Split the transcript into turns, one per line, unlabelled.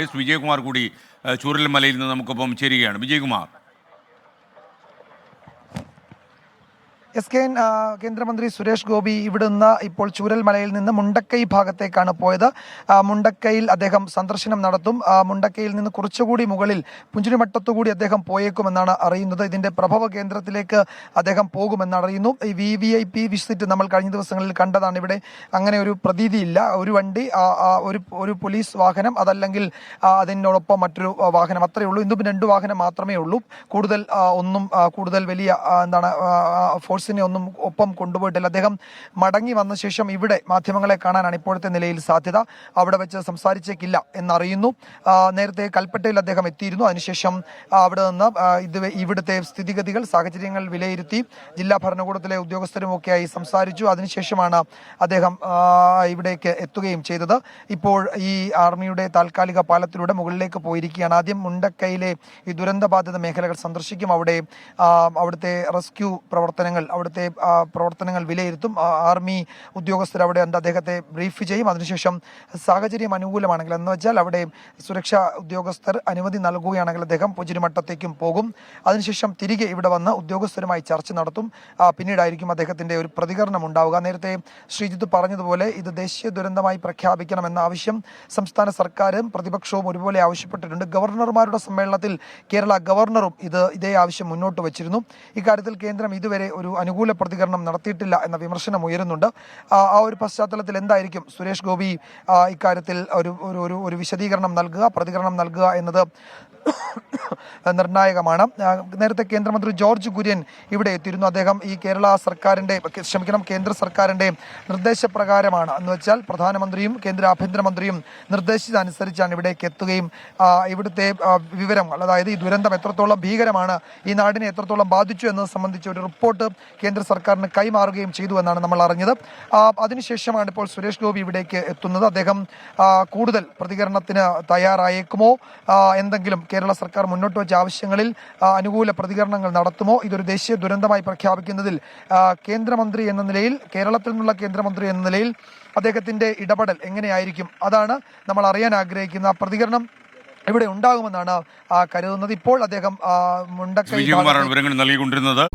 S Vijayakumar കൂടി ചൂരൽമലയിൽ നിന്ന് നമുക്കൊപ്പം ചേരുകയാണ്. വിജയകുമാർ.
എസ് കേന്ദ്രമന്ത്രി സുരേഷ് ഗോപി ഇവിടുന്ന് ഇപ്പോൾ ചൂരൽമലയിൽ നിന്ന് മുണ്ടക്കൈ ഭാഗത്തേക്കാണ് പോയത്. മുണ്ടക്കൈയിൽ അദ്ദേഹം സന്ദർശനം നടത്തും. മുണ്ടക്കൈയിൽ നിന്ന് കുറച്ചുകൂടി മുകളിൽ പുഞ്ചിരിമട്ടത്തുകൂടി അദ്ദേഹം പോയേക്കുമെന്നാണ് അറിയുന്നത്. ഇതിന്റെ പ്രഭവ കേന്ദ്രത്തിലേക്ക് അദ്ദേഹം പോകുമെന്ന് അറിയുന്നു. ഈ VIP വിസിറ്റ് നമ്മൾ കഴിഞ്ഞ ദിവസങ്ങളിൽ കണ്ടതാണ്. ഇവിടെ അങ്ങനെ ഒരു പ്രതീതിയില്ല. ഒരു വണ്ടി, ഒരു പോലീസ് വാഹനം, അതല്ലെങ്കിൽ അതിനോടൊപ്പം മറ്റൊരു വാഹനം, അത്രയേ ഉള്ളൂ. ഇന്നും 2 വാഹനം മാത്രമേ ഉള്ളൂ. കൂടുതൽ വലിയ ഫോഴ്സിനെ ഒന്നും ഒപ്പം കൊണ്ടുപോയിട്ടില്ല. അദ്ദേഹം മടങ്ങി വന്ന ശേഷം ഇവിടെ മാധ്യമങ്ങളെ കാണാനാണ് ഇപ്പോഴത്തെ നിലയിൽ സാധ്യത. അവിടെ വെച്ച് സംസാരിച്ചേക്കില്ല എന്നറിയുന്നു. നേരത്തെ കൽപ്പറ്റയിൽ അദ്ദേഹം എത്തിയിരുന്നു. അതിനുശേഷം അവിടെ നിന്ന് ഇവിടുത്തെ സ്ഥിതിഗതികൾ, സാഹചര്യങ്ങൾ വിലയിരുത്തി ജില്ലാ ഭരണകൂടത്തിലെ ഉദ്യോഗസ്ഥരുമൊക്കെയായി സംസാരിച്ചു. അതിനുശേഷമാണ് അദ്ദേഹം ഇവിടേക്ക് എത്തുകയും ചെയ്തത്. ഇപ്പോൾ ഈ ആർമിയുടെ താൽക്കാലിക പാലത്തിലൂടെ മുകളിലേക്ക് പോയിരിക്കുകയാണ്. ആദ്യം മുണ്ടക്കൈയിലെ ഈ ദുരന്തബാധിത മേഖലകൾ സന്ദർശിക്കും. അവിടുത്തെ റെസ്ക്യൂ പ്രവർത്തനങ്ങൾ വിലയിരുത്തും. ആർമി ഉദ്യോഗസ്ഥർ അവിടെ അദ്ദേഹത്തെ ബ്രീഫ് ചെയ്യും. അതിനുശേഷം സാഹചര്യം അനുകൂലമാണെങ്കിൽ, എന്ന് വെച്ചാൽ അവിടെ സുരക്ഷാ ഉദ്യോഗസ്ഥർ അനുമതി നൽകുകയാണെങ്കിൽ അദ്ദേഹം പുഞ്ചിരിമട്ടത്തേക്കും പോകും. അതിനുശേഷം തിരികെ ഇവിടെ വന്ന് ഉദ്യോഗസ്ഥരുമായി ചർച്ച നടത്തും. പിന്നീടായിരിക്കും അദ്ദേഹത്തിന്റെ ഒരു പ്രതികരണം ഉണ്ടാവുക. നേരത്തെ ശ്രീജിത്ത് പറഞ്ഞതുപോലെ ഇത് ദേശീയ ദുരന്തമായി പ്രഖ്യാപിക്കണമെന്ന ആവശ്യം സംസ്ഥാന സർക്കാരും പ്രതിപക്ഷവും ഒരുപോലെ ആവശ്യപ്പെട്ടിട്ടുണ്ട്. ഗവർണർമാരുടെ സമ്മേളനത്തിൽ കേരള ഗവർണറും ഇതേ ആവശ്യം മുന്നോട്ട് വച്ചിരുന്നു. ഇക്കാര്യത്തിൽ കേന്ദ്രം ഇതുവരെ ഒരു അനുകൂല പ്രതികരണം നടത്തിയിട്ടില്ല എന്ന വിമർശനം ഉയരുന്നുണ്ട്. ആ ഒരു പശ്ചാത്തലത്തിൽ എന്തായിരിക്കും സുരേഷ് ഗോപി ഇക്കാര്യത്തിൽ ഒരു വിശദീകരണം നൽകുക, പ്രതികരണം നൽകുക എന്നത് നിർണായകമാണ്. നേരത്തെ കേന്ദ്രമന്ത്രി ജോർജ് കുര്യൻ ഇവിടെ എത്തിയിരുന്നു. അദ്ദേഹം ഈ കേന്ദ്ര സർക്കാരിന്റെ നിർദ്ദേശപ്രകാരമാണ്, എന്ന് വെച്ചാൽ പ്രധാനമന്ത്രിയും കേന്ദ്ര ആഭ്യന്തരമന്ത്രിയും നിർദ്ദേശിച്ചതനുസരിച്ചാണ് ഇവിടേക്ക് എത്തുകയും ഇവിടുത്തെ വിവരങ്ങൾ, അതായത് ഈ ദുരന്തം എത്രത്തോളം ഭീകരമാണ്, ഈ നാടിനെ എത്രത്തോളം ബാധിച്ചു എന്നത് സംബന്ധിച്ച ഒരു റിപ്പോർട്ട് കേന്ദ്ര സർക്കാരിന് കൈമാറുകയും ചെയ്തു എന്നാണ് നമ്മൾ അറിഞ്ഞത്. അതിനുശേഷമാണ് ഇപ്പോൾ സുരേഷ് ഗോപി ഇവിടേക്ക് എത്തുന്നത്. അദ്ദേഹം കൂടുതൽ പ്രതികരണത്തിന് തയ്യാറായേക്കുമോ, എന്തെങ്കിലും കേരള സർക്കാർ മുന്നോട്ട് വെച്ച ആവശ്യങ്ങളിൽ അനുകൂല പ്രതികരണങ്ങൾ നടത്തുമോ, ഇതൊരു ദേശീയ ദുരന്തമായി പ്രഖ്യാപിക്കുന്നതിൽ കേന്ദ്രമന്ത്രി എന്ന നിലയിൽ, കേരളത്തിൽ നിന്നുള്ള കേന്ദ്രമന്ത്രി എന്ന നിലയിൽ അദ്ദേഹത്തിന്റെ ഇടപെടൽ എങ്ങനെയായിരിക്കും, അതാണ് നമ്മൾ അറിയാൻ ആഗ്രഹിക്കുന്ന. പ്രതികരണം ഇവിടെ ഉണ്ടാകുമെന്നാണ് കരുതുന്നത്. ഇപ്പോൾ അദ്ദേഹം മുണ്ടക്കൈ
വിവരങ്ങൾ നൽകിക്കൊണ്ടിരുന്നത്.